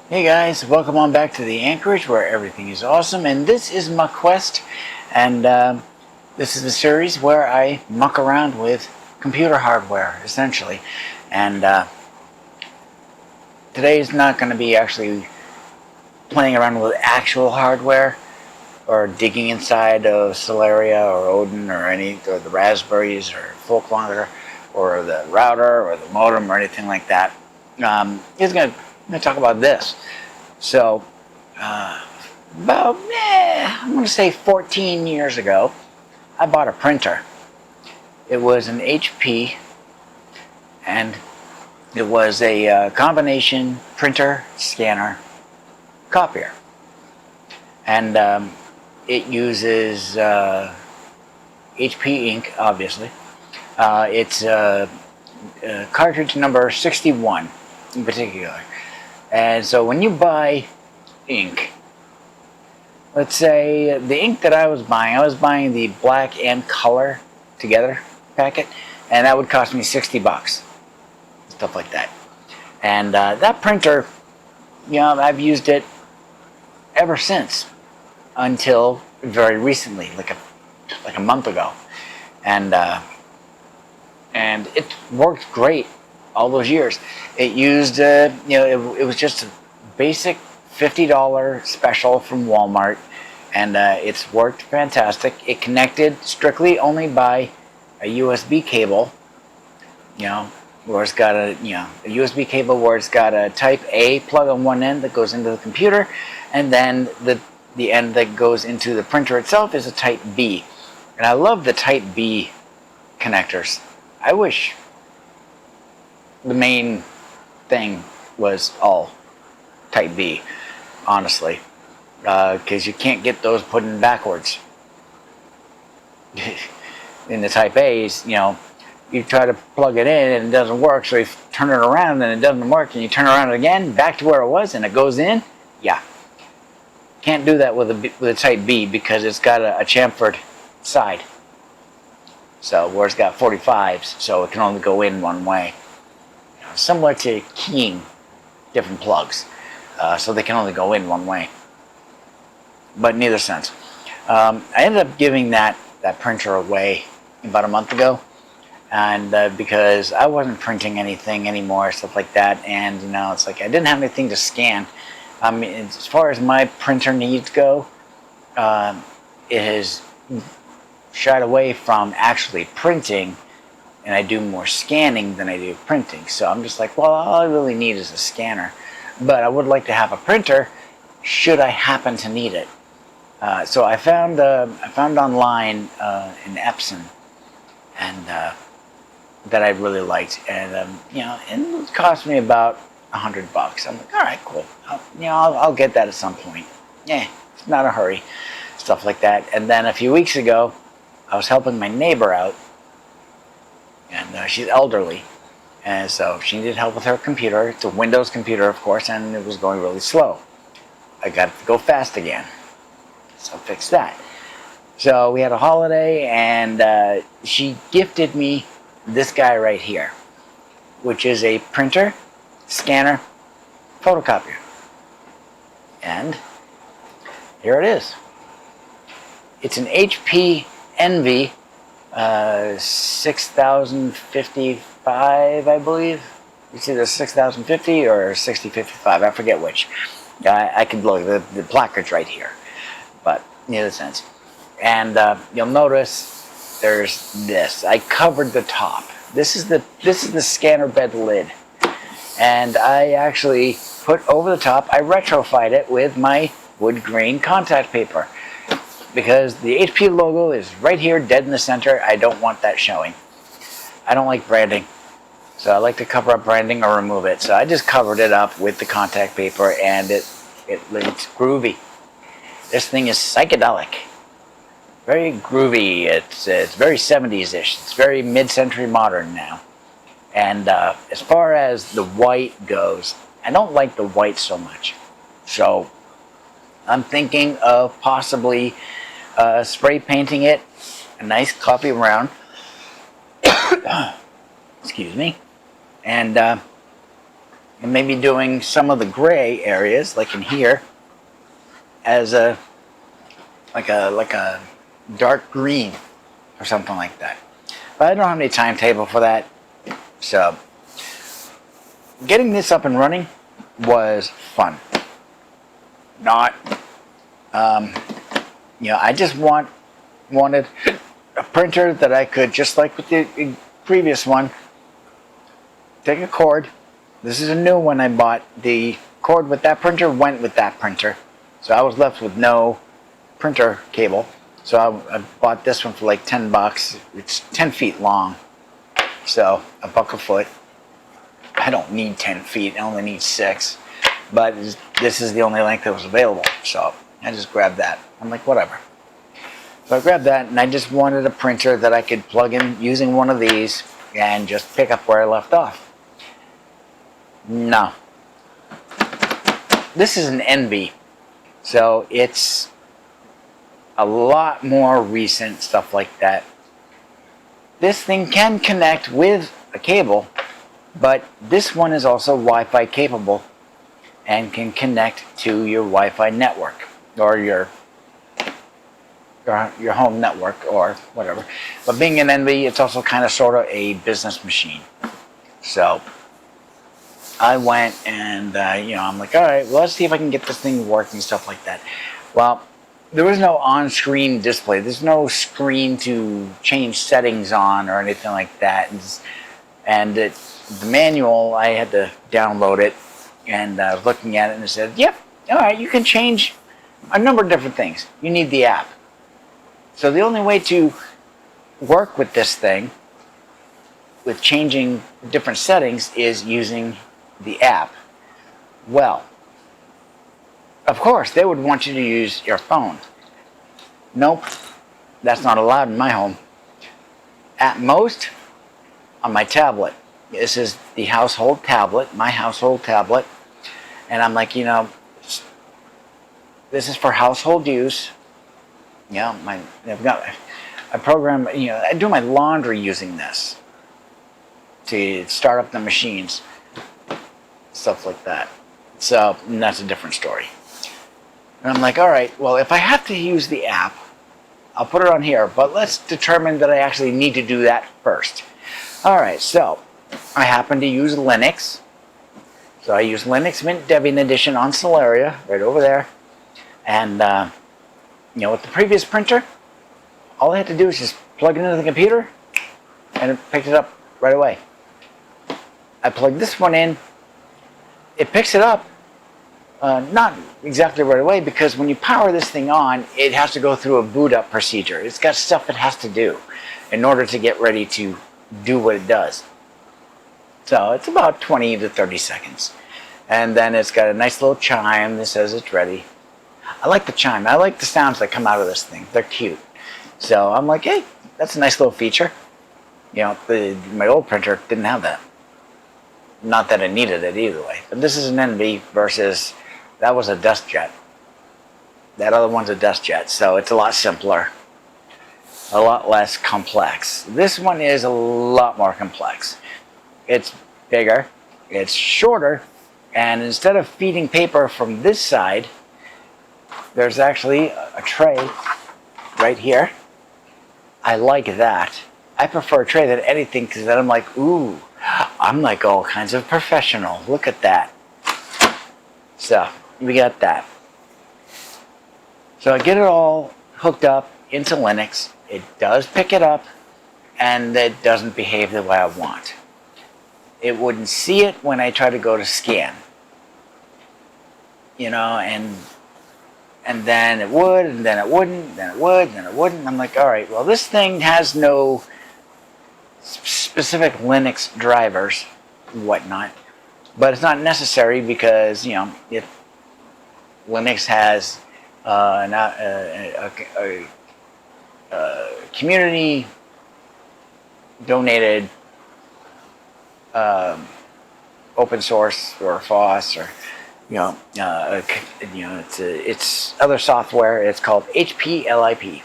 Hey guys, welcome on back to the AnKorage where everything is awesome, and this is my quest, and this is the series where I muck around with computer hardware, essentially. And today is not going to be actually playing around with actual hardware or digging inside of Celeria or Odin or the Raspberries or Folklonger or the router or the modem or anything like that. It's going to talk about this. So, I'm going to say 14 years ago, I bought a printer. It was an HP, and it was a combination printer, scanner, copier. And it uses HP ink, obviously. It's cartridge number 61 in particular. And so when you buy ink, let's say the ink that I was buying the black and color together packet, and that would cost me $60, stuff like that. And that printer, I've used it ever since until very recently, like a month ago, and it worked great. All those years, it used, it was just a basic $50 special from Walmart, and it's worked fantastic. It connected strictly only by a USB cable, where it's got a USB cable where it's got a Type A plug on one end that goes into the computer, and then the end that goes into the printer itself is a Type B. And I love the Type B connectors. I wish the main thing was all Type B, honestly, because you can't get those put in backwards. In the Type A's, you try to plug it in and it doesn't work, so you turn it around and it doesn't work, and you turn around again, back to where it was, and it goes in. Yeah, can't do that with a Type B because it's got a chamfered side. So where it's got 45s, so it can only go in one way. Similar to keying different plugs, so they can only go in one way. But in either sense, I ended up giving that printer away about a month ago, and because I wasn't printing anything anymore, stuff like that, and it's like I didn't have anything to scan. I mean, as far as my printer needs go, it has shied away from actually printing, and I do more scanning than I do printing. So I'm just like, well, all I really need is a scanner, but I would like to have a printer should I happen to need it. So I found online an Epson, and that I really liked, and and it cost me about $100. I'm like, all right, cool. I'll get that at some point. Yeah, it's not a hurry, stuff like that. And then a few weeks ago, I was helping my neighbor out, and she's elderly, and so she needed help with her computer. It's a Windows computer, of course, and it was going really slow. I got it to go fast again, so I fixed that. So we had a holiday, and she gifted me this guy right here, which is a printer, scanner, photocopier. And here it is. It's an HP Envy 6055, I believe. It's either 6050 or 6055. I forget which. I can look at the placard's right here, but in either sense. And you'll notice there's this. I covered the top. This is the scanner bed lid, and I actually put over the top. I retrofied it with my wood grain contact paper, because the HP logo is right here, dead in the center. I don't want that showing. I don't like branding, so I like to cover up branding or remove it. So I just covered it up with the contact paper, and it's groovy. This thing is psychedelic, very groovy. It's very 70s-ish. It's very mid-century modern now. And as far as the white goes, I don't like the white so much. So I'm thinking of possibly spray painting it a nice coffee brown. Excuse me. And and maybe doing some of the gray areas, like in here, as a like a dark green or something like that. But I don't have any timetable for that. So getting this up and running was fun. Not, I just wanted a printer that I could, just like with the previous one, take a cord. This is a new one I bought. The cord with that printer went with that printer. So I was left with no printer cable. So I bought this one for like $10. It's 10 feet long. So $1 a foot. I don't need 10 feet. I only need 6. But this is the only length that was available. So I just grabbed that. I'm like, whatever. So I grabbed that, and I just wanted a printer that I could plug in using one of these and just pick up where I left off. No. This is an NB. So it's a lot more recent, stuff like that. This thing can connect with a cable, but this one is also Wi-Fi capable and can connect to your Wi-Fi network or your home network or whatever. But being an NB, it's also kind of sort of a business machine. So I went and, I'm like, all right, well, let's see if I can get this thing working, stuff like that. Well, there was no on-screen display. There's no screen to change settings on or anything like that. And the manual, I had to download it, and I was looking at it, and it said, yep, all right, you can change a number of different things. You need the app. So the only way to work with this thing, with changing different settings, is using the app. Well, of course, they would want you to use your phone. Nope, that's not allowed in my home. At most, on my tablet. This is the household tablet, my household tablet. And I'm like, this is for household use. I've got a program, I do my laundry using this to start up the machines, stuff like that. So that's a different story. And I'm like, all right, well, if I have to use the app, I'll put it on here, but let's determine that I actually need to do that first. All right, so I happen to use Linux. So I use Linux Mint Debian Edition on Solaria, right over there. And, with the previous printer, all I had to do was just plug it into the computer, and it picked it up right away. I plugged this one in. It picks it up, not exactly right away, because when you power this thing on, it has to go through a boot up procedure. It's got stuff it has to do in order to get ready to do what it does. So it's about 20 to 30 seconds. And then it's got a nice little chime that says it's ready. I like the chime. I like the sounds that come out of this thing. They're cute. So I'm like, hey, that's a nice little feature. My old printer didn't have that. Not that I needed it either way. But this is an NB versus, that was a dust jet. That other one's a dust jet. So it's a lot simpler. A lot less complex. This one is a lot more complex. It's bigger. It's shorter. And instead of feeding paper from this side, there's actually a tray right here. I like that. I prefer a tray than anything, because then I'm like, ooh, I'm like all kinds of professional. Look at that. So we got that. So I get it all hooked up into Linux. It does pick it up, and it doesn't behave the way I want. It wouldn't see it when I try to go to scan. And then it would, and then it wouldn't, then it would, then it wouldn't. I'm like, all right, well, this thing has no specific Linux drivers, whatnot, but it's not necessary, because Linux has a community donated open source or FOSS or it's other software. It's called HPLIP.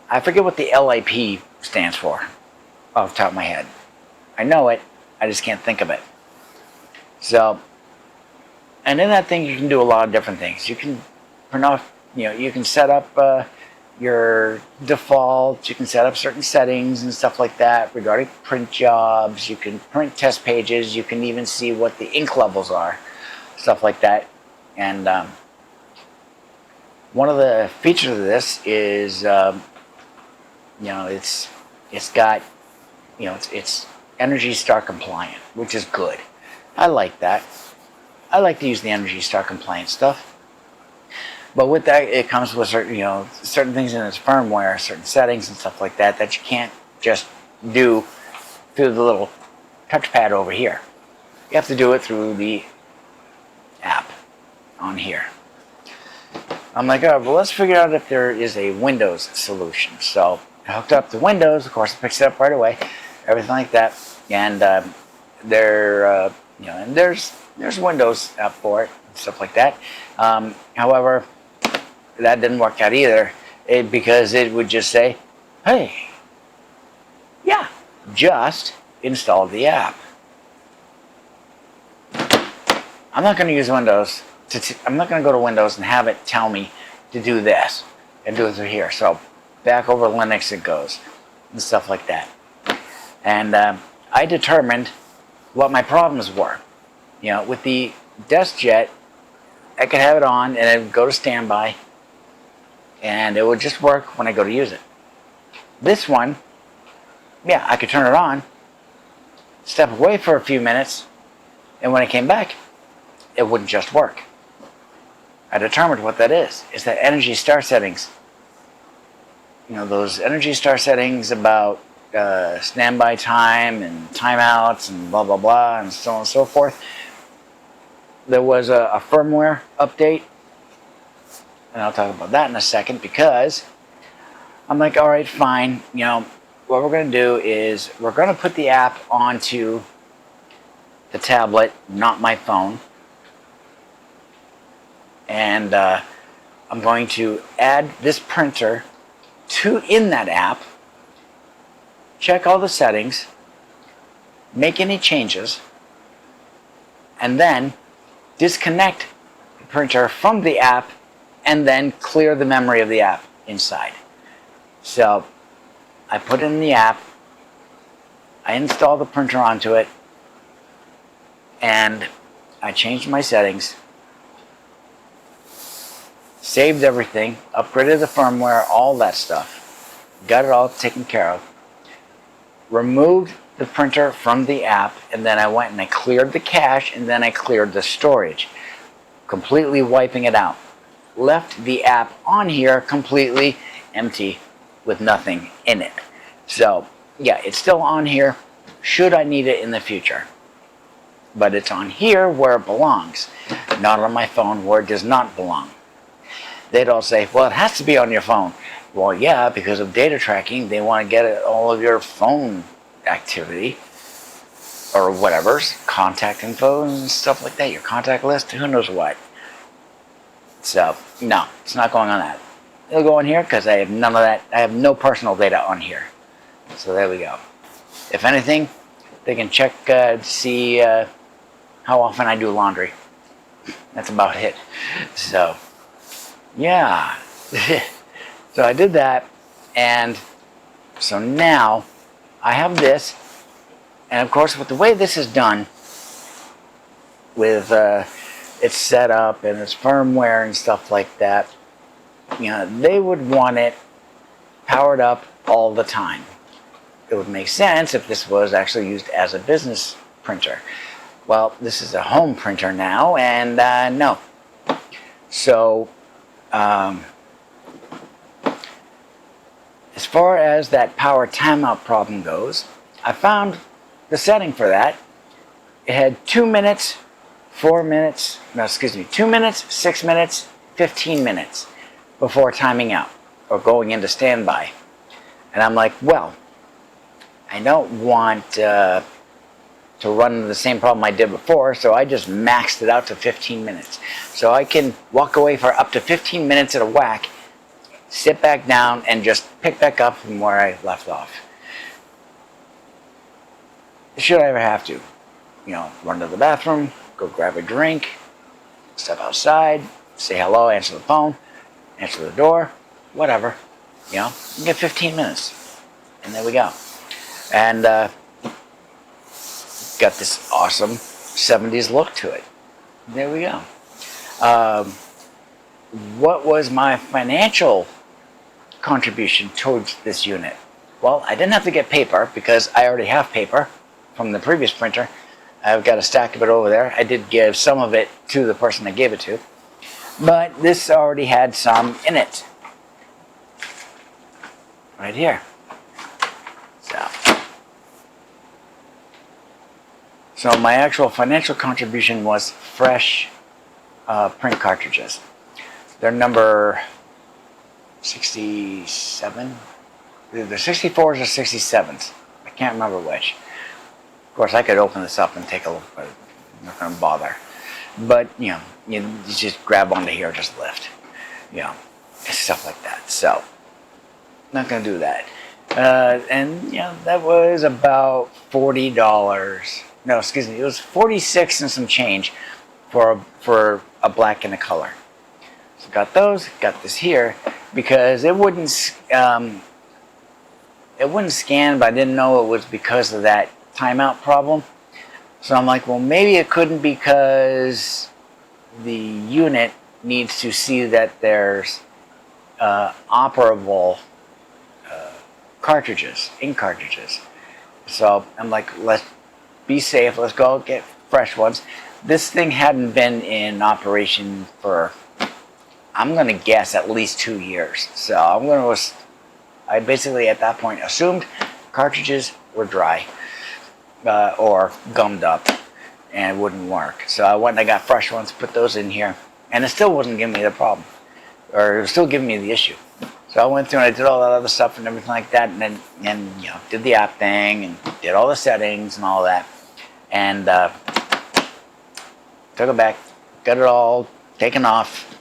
I forget what the LIP stands for off the top of my head. I know it, I just can't think of it. So, and in that thing you can do a lot of different things. You can print off, you can set up your defaults, you can set up certain settings and stuff like that regarding print jobs, you can print test pages, you can even see what the ink levels are, stuff like that. And one of the features of this is, it's got, it's Energy Star compliant, which is good. I like that. I like to use the Energy Star compliant stuff. But with that, it comes with certain, certain things in its firmware, certain settings and stuff like that that you can't just do through the little touchpad over here. You have to do it through the app on here. I'm like, oh, well, let's figure out if there is a Windows solution. So I hooked up to Windows. Of course, it picks it up right away, everything like that. And and there's Windows app for it, and stuff like that. However, that didn't work out either, because it would just say, hey, yeah, just install the app. I'm not going to use Windows. I'm not going to go to Windows and have it tell me to do this and do it through here. So back over Linux it goes and stuff like that. And I determined what my problems were. With the DeskJet, I could have it on and it would go to standby and it would just work when I go to use it. This one, yeah, I could turn it on, step away for a few minutes, and when I came back, it wouldn't just work. I determined what that is. It's that Energy Star settings. Those Energy Star settings about standby time and timeouts and blah, blah, blah, and so on and so forth. There was a firmware update, and I'll talk about that in a second, because I'm like, all right, fine. What we're going to do is we're going to put the app onto the tablet, not my phone. And I'm going to add this printer in that app, check all the settings, make any changes, and then disconnect the printer from the app and then clear the memory of the app inside. So I put it in the app, I install the printer onto it, and I changed my settings, saved everything, upgraded the firmware, all that stuff, got it all taken care of, removed the printer from the app, and then I went and I cleared the cache, and then I cleared the storage, completely wiping it out. Left the app on here completely empty with nothing in it. So yeah, it's still on here should I need it in the future, but it's on here where it belongs, not on my phone where it does not belong. They'd all say, well, it has to be on your phone. Well, yeah, because of data tracking, they want to get all of your phone activity or whatever's, contact info and stuff like that, your contact list, who knows what. So, no, it's not going on that. It'll go on here because I have none of that. I have no personal data on here. So there we go. If anything, they can check to see how often I do laundry. That's about it. So, yeah. So I did that, and so now I have this, and of course with the way this is done, with its setup and its firmware and stuff like that, they would want it powered up all the time. It would make sense if this was actually used as a business printer. Well, this is a home printer now, and no. So, as far as that power timeout problem goes, I found the setting for that. It had 2 minutes, 4 minutes, 2 minutes, 6 minutes, 15 minutes before timing out or going into standby. And I'm like, well, I don't want to run into the same problem I did before, so I just maxed it out to 15 minutes. So I can walk away for up to 15 minutes at a whack, sit back down, and just pick back up from where I left off. Should I ever have to, run to the bathroom, go grab a drink, step outside, say hello, answer the phone, answer the door, whatever. You know, you get 15 minutes. And there we go. And got this awesome 70s look to it. There we go. What was my financial contribution towards this unit? Well, I didn't have to get paper because I already have paper from the previous printer. I've got a stack of it over there. I did give some of it to the person I gave it to, but this already had some in it. Right here. So my actual financial contribution was fresh print cartridges. They're number 67. Either 64s or 67s. I can't remember which. Of course, I could open this up and take a look, but I'm not going to bother. But, you know, you just grab onto here, just lift. You know, stuff like that. So, not going to do that. And, you know, that was about $40. No, excuse me, it was 46 and some change for a black and a color. So got those, got this here, because it wouldn't scan, but I didn't know it was because of that timeout problem. So I'm like, well, maybe it couldn't because the unit needs to see that there's operable cartridges, ink cartridges. So I'm like, let's be safe, let's go get fresh ones. This thing hadn't been in operation for, I'm going to guess, at least 2 years. So I basically at that point assumed cartridges were dry or gummed up and wouldn't work. So I went and I got fresh ones, put those in here, and it still wasn't giving me the problem, or it was still giving me the issue. So I went through and I did all that other stuff and everything like that, and then you know, did the app thing and did all the settings and all that, and took it back, got it all taken off,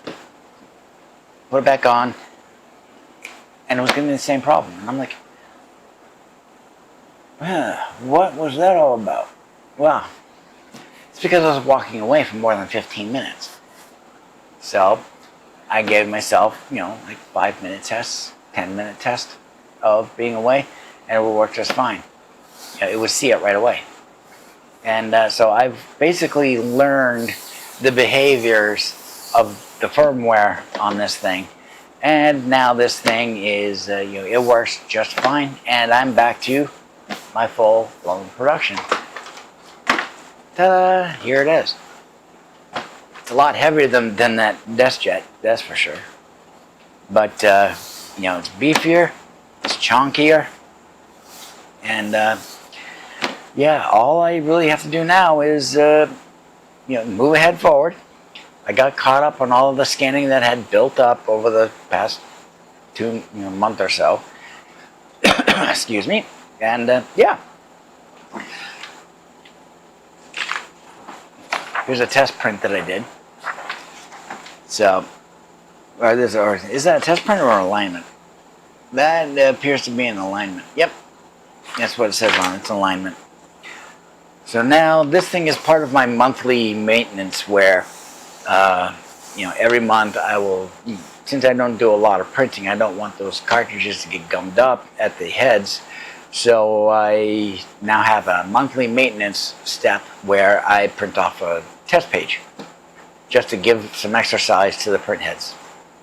put it back on, and it was giving me the same problem. And I'm like, what was that all about? Well, it's because I was walking away for more than 15 minutes. So I gave myself, you know, like 5-minute tests, 10-minute test of being away, and it would work just fine. You know, it would see it right away. And so I've basically learned the behaviors of the firmware on this thing, and now this thing is, you know, it works just fine, and I'm back to my full-blown production. Ta-da! Here it is. It's a lot heavier than that desk jet, that's for sure. But, you know, it's beefier, it's chunkier, and yeah, all I really have to do now is, you know, move ahead forward. I got caught up on all of the scanning that had built up over the past month or so. Excuse me. And yeah. Here's a test print that I did. So, is that a test print or an alignment? That appears to be an alignment. Yep. That's what it says on it. It's alignment. So now this thing is part of my monthly maintenance where, you know, every month I will, since I don't do a lot of printing, I don't want those cartridges to get gummed up at the heads. So I now have a monthly maintenance step where I print off a test page just to give some exercise to the print heads.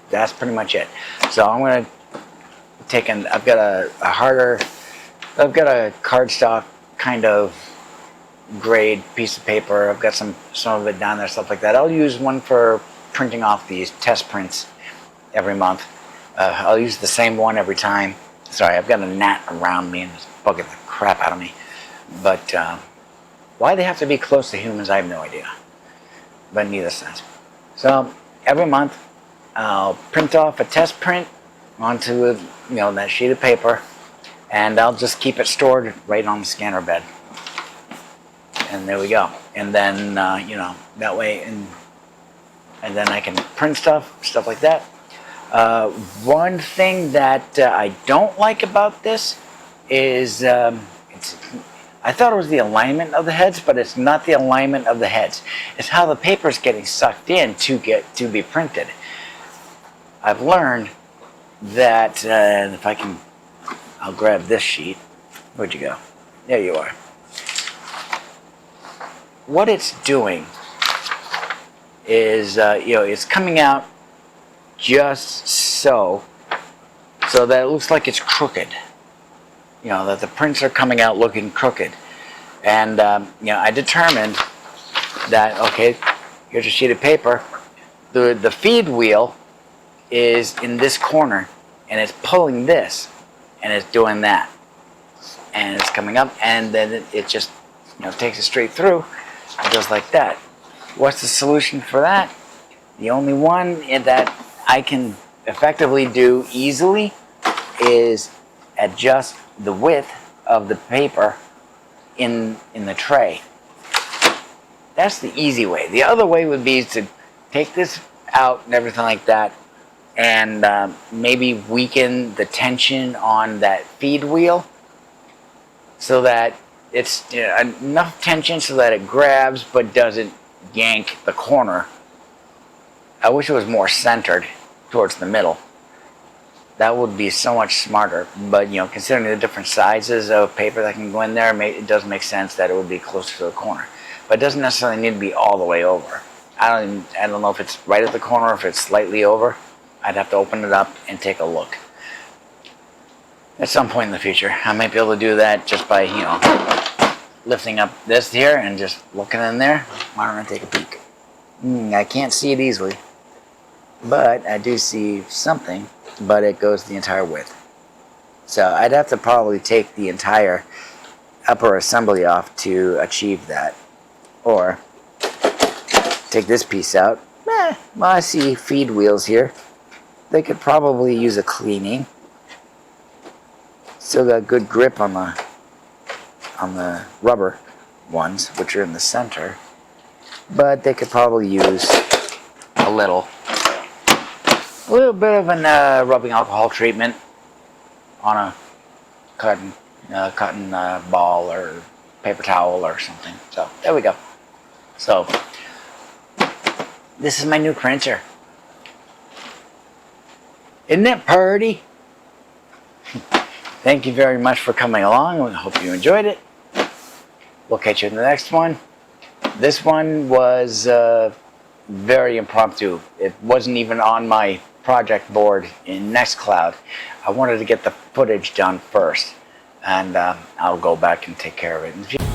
That's pretty much it. So I'm going to take I've got a cardstock kind of grade piece of paper. I've got some of it down there, stuff like that. I'll use one for printing off these test prints every month. I'll use the same one every time. Sorry, I've got a gnat around me and it's bugging the crap out of me. But why they have to be close to humans, I have no idea. But neither sense. So every month I'll print off a test print onto that sheet of paper, and I'll just keep it stored right on the scanner bed. And there we go. And then that way, and then I can print stuff like that. One thing that I don't like about this is I thought it was the alignment of the heads, but it's not the alignment of the heads. It's how the paper is getting sucked in to be printed. I've learned that, if I can, I'll grab this sheet. Where'd you go? There you are. What it's doing is, it's coming out just so that it looks like it's crooked. That the prints are coming out looking crooked. And, I determined that, okay, here's a sheet of paper. The feed wheel is in this corner, and it's pulling this, and it's doing that. And it's coming up, and then it just, takes it straight through, and goes like that. What's the solution for that? The only one that I can effectively do easily is adjust the width of the paper in the tray. That's the easy way. The other way would be to take this out and everything like that, and maybe weaken the tension on that feed wheel so that it's enough tension so that it grabs but doesn't yank the corner. I wish it was more centered towards the middle. That would be so much smarter. But considering the different sizes of paper that can go in there, it does make sense that it would be closer to the corner. But it doesn't necessarily need to be all the way over. I don't know if it's right at the corner or if it's slightly over. I'd have to open it up and take a look. At some point in the future, I might be able to do that just by lifting up this here and just looking in there. Why don't I take a peek? I can't see it easily, but I do see something. But it goes the entire width. So I'd have to probably take the entire upper assembly off to achieve that. Or take this piece out. Well, I see feed wheels here. They could probably use a cleaning. Still got good grip on the rubber ones, which are in the center. But they could probably use a little bit of an rubbing alcohol treatment on a cotton ball or paper towel or something. So there we go. So this is my new printer. Isn't it pretty? Thank you very much for coming along. I hope you enjoyed it. We'll catch you in the next one. This one was very impromptu. It wasn't even on my project board in Nextcloud. I wanted to get the footage done first, and I'll go back and take care of it in the future.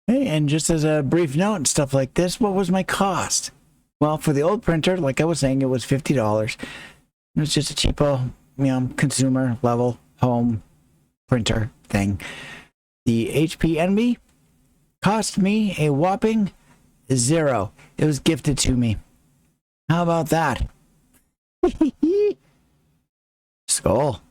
Hey, and just as a brief note and stuff like this, what was my cost? Well, for the old printer, like I was saying, it was $50. It was just a cheapo, consumer level home printer thing. The HP Envy cost me a whopping $0. It was gifted to me. How about that? Skál.